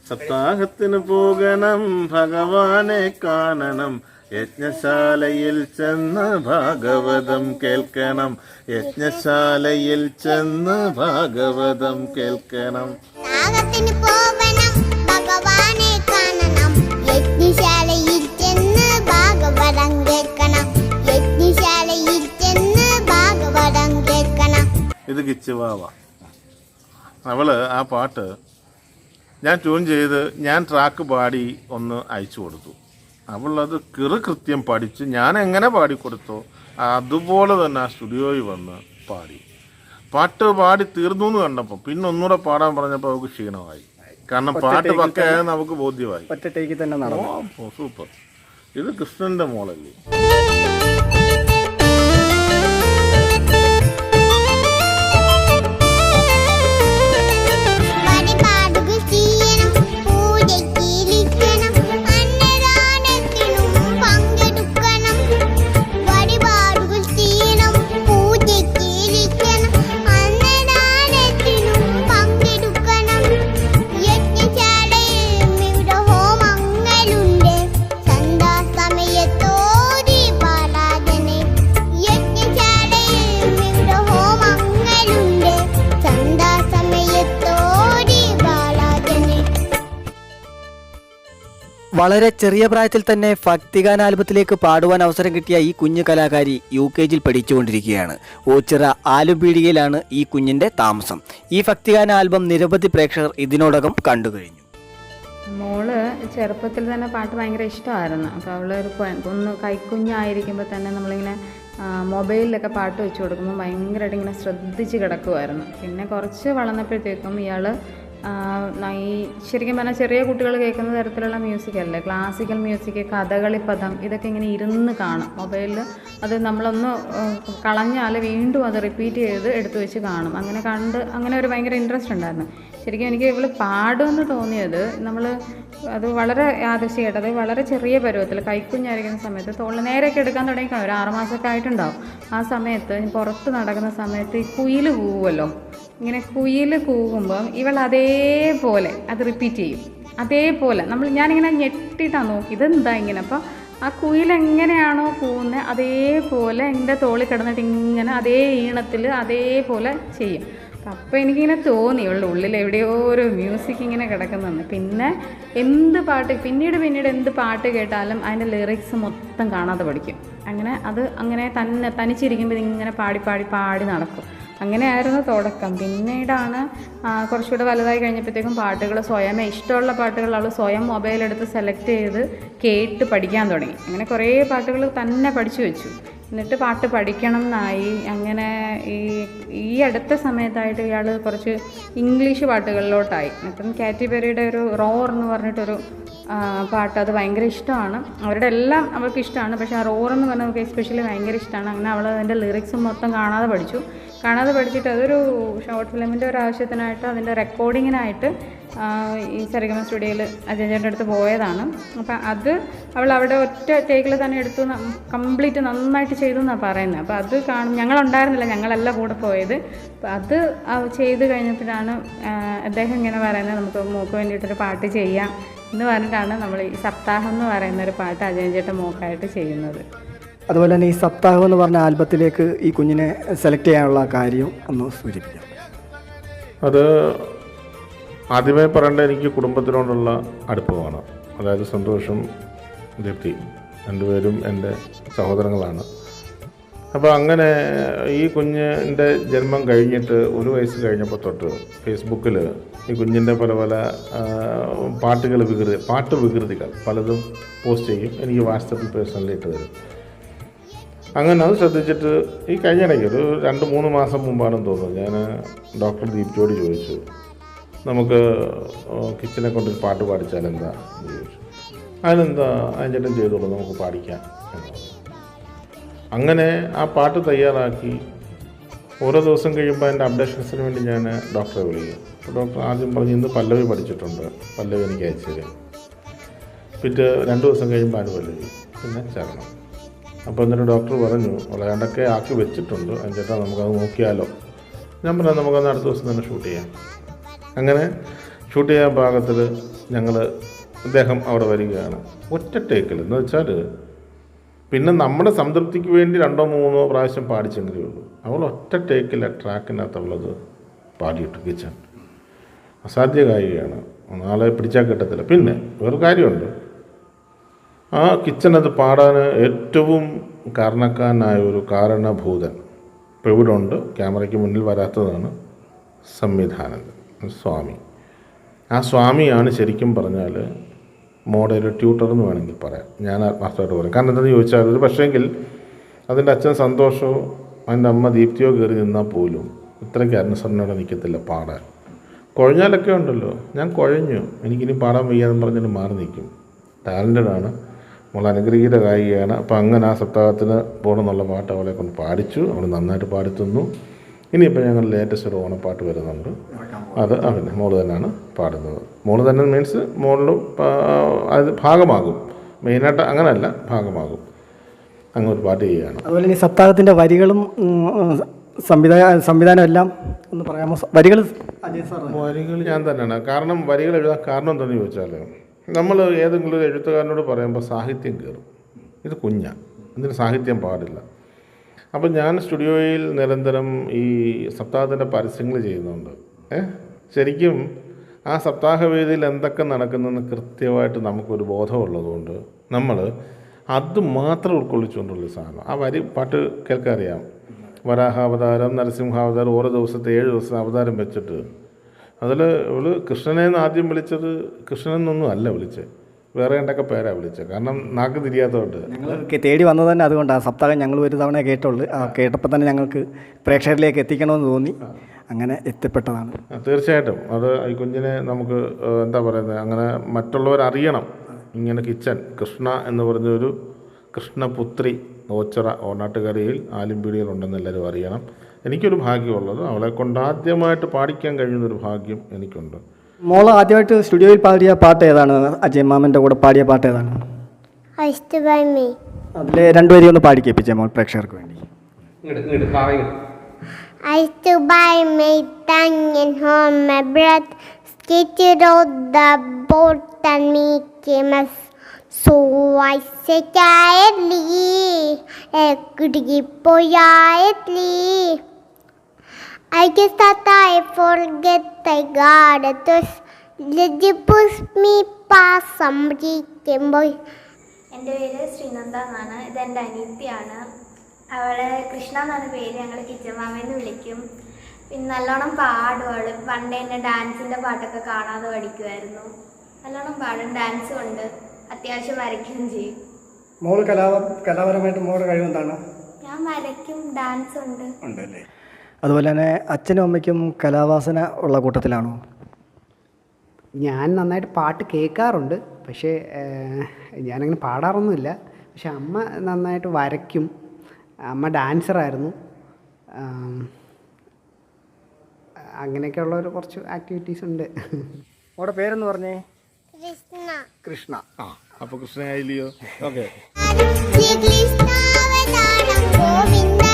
സപ്താഹത്തിന് പോകണം, ഭഗവാനെ കാണണം, യജ്ഞശാലയിൽ ചെന്ന് ഭാഗവതം കേൾക്കണം, യജ്ഞശാലയിൽ ചെന്ന് ഭാഗവതം കേൾക്കണം. സപ്താഹത്തിന് പോകണം, ഭഗവാനെ കാണണം, യജ്ഞശാലയിൽ ചെന്ന് ഭാഗവതം കേൾക്കണം, യജ്ഞശാലയിൽ ചെന്ന് ഭാഗവതം കേൾക്കണം. ഇത് കിച്ചുവാവ. അവള് ആ പാട്ട് ഞാൻ ട്യൂൺ ചെയ്ത് ഞാൻ ട്രാക്ക് പാടി ഒന്ന് അയച്ചു കൊടുത്തു. അവളത് കൃത്യം പഠിച്ച് ഞാൻ എങ്ങനെ പാടിക്കൊടുത്തോ അതുപോലെ തന്നെ ആ സ്റ്റുഡിയോയിൽ വന്ന് പാടി. പാട്ട് പാടി തീർന്നു എന്ന് കണ്ടപ്പോൾ പിന്നെ ഒന്നുകൂടെ പാടാൻ പറഞ്ഞപ്പോൾ അവൾക്ക് ക്ഷീണമായി. കാരണം പാട്ട് പക്കയായെന്ന് നമുക്ക് ബോധ്യമായി. ഒറ്റ ടേക്കിൽ തന്നെ നടന്നു. സൂപ്പർ. ഇത് കൃഷ്ണന്റെ മോളല്ലേ. വളരെ ചെറിയ പ്രായത്തിൽ തന്നെ ഭക്തിഗാന ആൽബത്തിലേക്ക് പാടുവാൻ അവസരം കിട്ടിയ ഈ കുഞ്ഞു കലാകാരി UKGയിൽ പഠിച്ചുകൊണ്ടിരിക്കുകയാണ്. ഓച്ചിറ ആലുംപീടികയിലാണ് ഈ കുഞ്ഞിൻ്റെ താമസം. ഈ ഭക്തിഗാന ആൽബം നിരവധി പ്രേക്ഷകർ ഇതിനോടകം കണ്ടു കഴിഞ്ഞു. മോള് ചെറുപ്പത്തിൽ തന്നെ പാട്ട് ഭയങ്കര ഇഷ്ടമായിരുന്നു. അപ്പോൾ അവളൊരു ഒന്ന് കൈക്കുഞ്ഞായിരിക്കുമ്പോൾ തന്നെ നമ്മളിങ്ങനെ മൊബൈലിലൊക്കെ പാട്ട് വെച്ച് കൊടുക്കുമ്പോൾ ഭയങ്കരമായിട്ട് ഇങ്ങനെ ശ്രദ്ധിച്ച് കിടക്കുമായിരുന്നു. പിന്നെ കുറച്ച് വളർന്നപ്പോഴത്തേക്കും ഇയാൾ ഈ ശരിക്കും പറഞ്ഞാൽ ചെറിയ കുട്ടികൾ കേൾക്കുന്ന തരത്തിലുള്ള മ്യൂസിക്കല്ലേ, ക്ലാസിക്കൽ മ്യൂസിക്, കഥകളി പദം, ഇതൊക്കെ ഇങ്ങനെ ഇരുന്ന് കാണും മൊബൈലിൽ. അത് നമ്മളൊന്ന് കളഞ്ഞാൽ വീണ്ടും അത് റിപ്പീറ്റ് ചെയ്ത് എടുത്തു വെച്ച് കാണും. അങ്ങനെ കണ്ട് അങ്ങനെ ഒരു ഭയങ്കര ഇൻട്രസ്റ്റ് ഉണ്ടായിരുന്നു. ശരിക്കും എനിക്ക് ഇവൾ പാടുമെന്ന് തോന്നിയത് അത് വളരെ യാദൃശ്ചികമായിട്ട്, അത് വളരെ ചെറിയ പരുവത്തിൽ കൈക്കുഞ്ഞായിരിക്കുന്ന സമയത്ത് തോളിൽ നേരെയൊക്കെ എടുക്കാൻ തുടങ്ങിക്കണം. ഒരു 6 മാസമൊക്കെ ആയിട്ടുണ്ടാവും. ആ സമയത്ത് പുറത്ത് നടക്കുന്ന സമയത്ത് ഈ കുയിൽ കൂവുമല്ലോ, ഇങ്ങനെ കുയിൽ കൂവുമ്പം ഇവൾ അതേപോലെ അത് റിപ്പീറ്റ് ചെയ്യും. അതേപോലെ ഞാനിങ്ങനെ ഞെട്ടിയിട്ടാണ് നോക്കി ഇതെന്താ ഇങ്ങനെ. അപ്പോൾ ആ കുയിൽ എങ്ങനെയാണോ കൂവുന്നത് അതേപോലെ എൻ്റെ തോളിൽ കിടന്നിട്ട് ഇങ്ങനെ അതേ ഈണത്തിൽ അതേപോലെ ചെയ്യും. അപ്പോൾ എനിക്കിങ്ങനെ തോന്നി ഇവളുടെ ഉള്ളിൽ എവിടെയോ ഒരു മ്യൂസിക് ഇങ്ങനെ കിടക്കുന്നുണ്ട്. പിന്നെ പിന്നീട് എന്ത് പാട്ട് കേട്ടാലും അതിൻ്റെ ലിറിക്സ് മൊത്തം കാണാതെ പഠിക്കും. അങ്ങനെ തനിച്ചിരിക്കുമ്പോൾ ഇങ്ങനെ പാടി നടക്കും. അങ്ങനെയായിരുന്നു തുടക്കം. പിന്നീടാണ് കുറച്ചുകൂടെ വലുതായി കഴിഞ്ഞപ്പോഴത്തേക്കും പാട്ടുകൾ ഇഷ്ടമുള്ള പാട്ടുകൾ അവൾ സ്വയം മൊബൈലെടുത്ത് സെലക്ട് ചെയ്ത് കേട്ട് പഠിക്കാൻ തുടങ്ങി. അങ്ങനെ കുറേ പാട്ടുകൾ തന്നെ പഠിച്ചു വെച്ചു. എന്നിട്ട് പാട്ട് പഠിക്കണം എന്നായി. അങ്ങനെ ഈ അടുത്ത സമയത്തായിട്ട് ഇയാൾ കുറച്ച് ഇംഗ്ലീഷ് പാട്ടുകളിലോട്ടായി. അപ്പം കാറ്റി പെറിയുടെ ഒരു റോർ എന്ന് പറഞ്ഞിട്ടൊരു പാട്ട്, അത് ഭയങ്കര ഇഷ്ടമാണ്. അവരുടെ എല്ലാം അവൾക്ക് ഇഷ്ടമാണ്. പക്ഷേ ആ റോർ എന്ന് പറഞ്ഞാൽ നമുക്ക് എസ്പെഷ്യലി ഭയങ്കര ഇഷ്ടമാണ്. അങ്ങനെ അവൾ അതിൻ്റെ ലിറിക്സ് മൊത്തം കാണാതെ പഠിച്ചിട്ട് അതൊരു ഷോർട്ട് ഫിലിമിൻ്റെ ഒരു ആവശ്യത്തിനായിട്ട് അതിൻ്റെ റെക്കോർഡിങ്ങിനായിട്ട് ഈ സരിഗമ സ്റ്റുഡിയോയിൽ അജയൻ ചേട്ടൻ്റെ അടുത്ത് പോയതാണ്. അപ്പം അത് അവൾ അവിടെ ഒറ്റ ടേക്കിൽ തന്നെ എടുത്തു, കംപ്ലീറ്റ് നന്നായിട്ട് ചെയ്തു എന്നാണ് പറയുന്നത്. അപ്പോൾ അത് ഞങ്ങളുണ്ടായിരുന്നില്ല, ഞങ്ങളല്ല കൂടെ പോയത്. അപ്പം അത് ചെയ്ത് കഴിഞ്ഞപ്പോഴാണ് അദ്ദേഹം ഇങ്ങനെ പറയുന്നത് നമുക്ക് മോൾക്ക് വേണ്ടിയിട്ടൊരു പാട്ട് ചെയ്യാം എന്ന് പറഞ്ഞിട്ടാണ് നമ്മൾ ഈ സപ്താഹം എന്ന് പറയുന്നൊരു പാട്ട് അജയൻ ചേട്ടൻ മോക്കായിട്ട് ചെയ്യുന്നത്. അതുപോലെ തന്നെ ഈ സപ്താഹം എന്ന് പറഞ്ഞ ആൽബത്തിലേക്ക് ഈ കുഞ്ഞിനെ സെലക്ട് ചെയ്യാനുള്ള കാര്യം ഒന്ന് സൂചിപ്പിക്കാം. അത് ആദ്യമേ പറയേണ്ട എനിക്ക് കുടുംബത്തിനോടുള്ള അടുപ്പമാണ്. അതായത് സന്തോഷം, ദീപ്തി രണ്ടുപേരും എൻ്റെ സഹോദരങ്ങളാണ്. അപ്പോൾ അങ്ങനെ ഈ കുഞ്ഞിൻ്റെ ജന്മം കഴിഞ്ഞിട്ട് 1 വയസ്സ് കഴിഞ്ഞപ്പോൾ തൊട്ട് ഫേസ്ബുക്കിൽ ഈ കുഞ്ഞിൻ്റെ പല പാട്ട് വികൃതികൾ പലതും പോസ്റ്റ് ചെയ്യും. എനിക്ക് വാട്സപ്പിൽ പേഴ്സണലി ഇട്ട് തരും. അങ്ങനെ അത് ശ്രദ്ധിച്ചിട്ട് ഈ കഴിഞ്ഞ ഇടയ്ക്ക് ഒരു 2-3 മാസം മുമ്പാണെന്ന് തോന്നുന്നു, ഞാൻ ഡോക്ടർ ദീപ്തിയോട് ചോദിച്ചു നമുക്ക് കിച്ചനെ കൊണ്ടൊരു പാട്ട് പാടിച്ചാൽ എന്താ എന്ന് ചോദിച്ചു. അതിനെന്താ ചേട്ടൻ ചെയ്തോളൂ, നമുക്ക് പാടിക്കാം എന്ന് പറഞ്ഞു. അങ്ങനെ ആ പാട്ട് തയ്യാറാക്കി ഓരോ ദിവസം കഴിയുമ്പോൾ അതിൻ്റെ അപ്ഡേഷൻസിന് വേണ്ടി ഞാൻ ഡോക്ടറെ വിളിക്കും. അപ്പോൾ ഡോക്ടർ ആദ്യം പറഞ്ഞ് ഇന്ന് പല്ലവി പഠിച്ചിട്ടുണ്ട്, പല്ലവി എനിക്ക് അയച്ചു തരും. പിറ്റേ 2 ദിവസം കഴിയുമ്പോൾ അനുപല്ലവി, പിന്നെ ചരണം. അപ്പോൾ എന്നിട്ട് ഡോക്ടർ പറഞ്ഞു വളയാണ്ടൊക്കെ ആക്കി വെച്ചിട്ടുണ്ട്, ചേട്ടാ നമുക്കത് നോക്കിയാലോ. ഞാൻ പറഞ്ഞു നമുക്കത് അടുത്ത ദിവസം തന്നെ ഷൂട്ട് ചെയ്യാം. അങ്ങനെ ഷൂട്ട് ചെയ്യാൻ പാകത്തിൽ ഇദ്ദേഹം അവിടെ വരികയാണ്. ഒറ്റ ടേക്കിൽ എന്ന് വെച്ചാൽ പിന്നെ നമ്മുടെ സംതൃപ്തിക്ക് വേണ്ടി 2 or 3 പ്രാവശ്യം പാടിച്ചെങ്കിലേ ഉള്ളൂ. അവൾ ഒറ്റ ടേക്കിൽ ട്രാക്കിനകത്തുള്ളത് പാടിയിട്ടു. കിച്ചൺ അസാധ്യ ഗായികയാണ്, നാളെ പിടിച്ചാൽ കിട്ടത്തില്ല. പിന്നെ വേറൊരു കാര്യമുണ്ട്, ആ കിച്ചണത് പാടാൻ ഏറ്റവും കാരണക്കാരനായ ഒരു കാരണഭൂതൻ ഇപ്പോൾ ഇവിടെ ഉണ്ട്, ക്യാമറയ്ക്ക് മുന്നിൽ വരാത്തതാണ് സംവിധാനന്ദൻ സ്വാമി. ആ സ്വാമിയാണ് ശരിക്കും പറഞ്ഞാൽ മോടെ ഒരു ട്യൂട്ടർ എന്ന് വേണമെങ്കിൽ പറയാം. ഞാൻ ആത്മാർത്ഥമായിട്ട് പറയും. കാരണം എന്താണെന്ന് ചോദിച്ചാൽ ഒരു പക്ഷേങ്കിൽ അതിൻ്റെ അച്ഛൻ സന്തോഷമോ അതിൻ്റെ അമ്മ ദീപ്തിയോ കയറി നിന്നാൽ പോലും ഇത്രയ്ക്ക് അനുസരണയോടെ നിൽക്കത്തില്ല പാടാൻ. കുഴഞ്ഞാലൊക്കെ ഉണ്ടല്ലോ, ഞാൻ കുഴഞ്ഞു എനിക്കിനി പാടാൻ വയ്യാന്ന് പറഞ്ഞിട്ട് മാറി നിൽക്കും. ടാലൻറ്റഡാണ്, മോൾ അനുഗ്രഹീത ഗായികയാണ്. അപ്പോൾ അങ്ങനെ ആ സപ്താഹത്തിന് പോകണമെന്നുള്ള പാട്ട് അവളെ കൊണ്ട് പാടിച്ചു. അവൾ നന്നായിട്ട് പാടിത്തുന്നു. ഇനിയിപ്പോൾ ഞങ്ങൾ ലേറ്റസ്റ്റ് ഒരു ഓണപ്പാട്ട് വരുന്നുണ്ട്, അത് പിന്നെ മോള് തന്നെയാണ് പാടുന്നത്. മോള് തന്നെ മീൻസ് മോളിലും അത് ഭാഗമാകും, മെയിനായിട്ട് അങ്ങനെയല്ല, ഭാഗമാകും. അങ്ങനെ ഒരു പാട്ട് ചെയ്യുകയാണ്. അതുപോലെ ഈ സപ്താഹത്തിൻ്റെ വരികളും സംവിധാനം എല്ലാം ഒന്ന് പറയാമോ? വരികൾ വരികൾ ഞാൻ തന്നെയാണ്. കാരണം വരികൾ എഴുതാൻ കാരണം എന്താണെന്ന് ചോദിച്ചാൽ നമ്മൾ ഏതെങ്കിലും ഒരു എഴുത്തുകാരനോട് പറയുമ്പോൾ സാഹിത്യം കയറും. ഇത് കുഞ്ഞാണ്, ഇതിന് സാഹിത്യം പാടില്ല. അപ്പം ഞാൻ സ്റ്റുഡിയോയിൽ നിരന്തരം ഈ സപ്താഹത്തിൻ്റെ പരസ്യങ്ങൾ ചെയ്യുന്നുണ്ട്. ശരിക്കും ആ സപ്താഹവേദിയിൽ എന്തൊക്കെ നടക്കുന്നതെന്ന് കൃത്യമായിട്ട് നമുക്കൊരു ബോധമുള്ളതുകൊണ്ട് നമ്മൾ അത് മാത്രം ഉൾക്കൊള്ളിച്ചുകൊണ്ടുള്ള സാധനം. ആ വരി പാട്ട് കേൾക്കാൻ അറിയാം. വരാഹാവതാരം, നരസിംഹാവതാരം, ഓരോ ദിവസത്തെ 7 ദിവസം അവതാരം വെച്ചിട്ട് അതിൽ ഇവള് കൃഷ്ണനെന്ന് ആദ്യം വിളിച്ചത് കൃഷ്ണനെന്നൊന്നും അല്ല വിളിച്ചത്, വേറെ എന്തൊക്കെ പേരാണ് വിളിച്ചത്. കാരണം നാക്ക് തിരിയാത്തതുകൊണ്ട് ഞങ്ങൾ തേടി വന്നത് തന്നെ അതുകൊണ്ടാണ്. സപ്താഹം ഞങ്ങൾ ഒരു തവണ കേട്ടുള്ളൂ. കേട്ടപ്പോൾ തന്നെ ഞങ്ങൾക്ക് പ്രേക്ഷകരിലേക്ക് എത്തിക്കണമെന്ന് തോന്നി, അങ്ങനെ എത്തിപ്പെട്ടതാണ്. തീർച്ചയായിട്ടും അത് ഈ കുഞ്ഞിനെ നമുക്ക് എന്താ പറയുന്നത്, അങ്ങനെ മറ്റുള്ളവരറിയണം. ഇങ്ങനെ കിച്ചൻ കൃഷ്ണ എന്ന് പറഞ്ഞൊരു കൃഷ്ണപുത്രി ഓച്ചിറ ഓണാട്ടുകരയിൽ ആലിമ്പീടിയിലുണ്ടെന്ന് എല്ലാവരും അറിയണം. എനിക്കൊരു ഭാഗ്യമുള്ളത് അവളെ കൊണ്ട് ആദ്യമായിട്ട് പാടിക്കാൻ കഴിയുന്നൊരു ഭാഗ്യം എനിക്കുണ്ട്. മോൾ ആദ്യമായിട്ട് സ്റ്റുഡിയോയിൽ പാടിയ പാട്ട് ഏതാണ്? അജയ് മാമൻ്റെ കൂടെ പാടിയ പാട്ട് ഏതാണ്? അതിലെ 2 വരി ഒന്ന് പാടി കേൾപ്പിച്ചേ മോൾ പ്രേക്ഷകർക്ക് വേണ്ടി. I used to bite my tongue and hold my breath, skittered out the boat and make a mess. So I said quietly, I could keep quietly. I guess that I forget I got a tush. Did you push me past somebody came by? എൻ്റെ പേര് ശ്രീനന്ദ എന്നാണ്. ഇതെൻ്റെ അനിയത്തിയാണ്. അവളെ കൃഷ്ണ എന്നാണ് പേര്. ഞങ്ങൾ kitchen മാമയെന്ന് വിളിക്കും. പിന്നെ നല്ലോണം പാടും. അവൾ പണ്ട് എന്നെ ഡാൻസിൻ്റെ പാട്ടൊക്കെ കാണാതെ പഠിക്കുമായിരുന്നു. നല്ലോണം പാടും, ഡാൻസും ഉണ്ട്, അത്യാവശ്യം വരയ്ക്കുകയും ചെയ്യും. മോള് കലാപരമായിട്ട് മോളുടെ കഴിവെന്താണ്? ഞാൻ വരയ്ക്കും, ഡാൻസും ഉണ്ട്. ഉണ്ടല്ലേ. അതുപോലെ തന്നെ അച്ഛനും അമ്മയ്ക്കും കലാവാസന ഉള്ള കൂട്ടത്തിലാണോ? ഞാൻ നന്നായിട്ട് പാട്ട് കേൾക്കാറുണ്ട്, പക്ഷേ ഞാനങ്ങനെ പാടാറൊന്നുമില്ല. പക്ഷെ അമ്മ നന്നായിട്ട് വരയ്ക്കും. അമ്മ ഡാൻസറായിരുന്നു. അങ്ങനെയൊക്കെയുള്ള ഒരു കുറച്ച് ആക്ടിവിറ്റീസ് ഉണ്ട്. മോളുടെ പേരെന്ന് പറഞ്ഞേ? Krishna. കൃഷ്ണ. അപ്പോൾ കൃഷ്ണയായില്ലയോ? ഓക്കെ. ശ്രീകൃഷ്ണാവതാരം ഗോവിന്ദ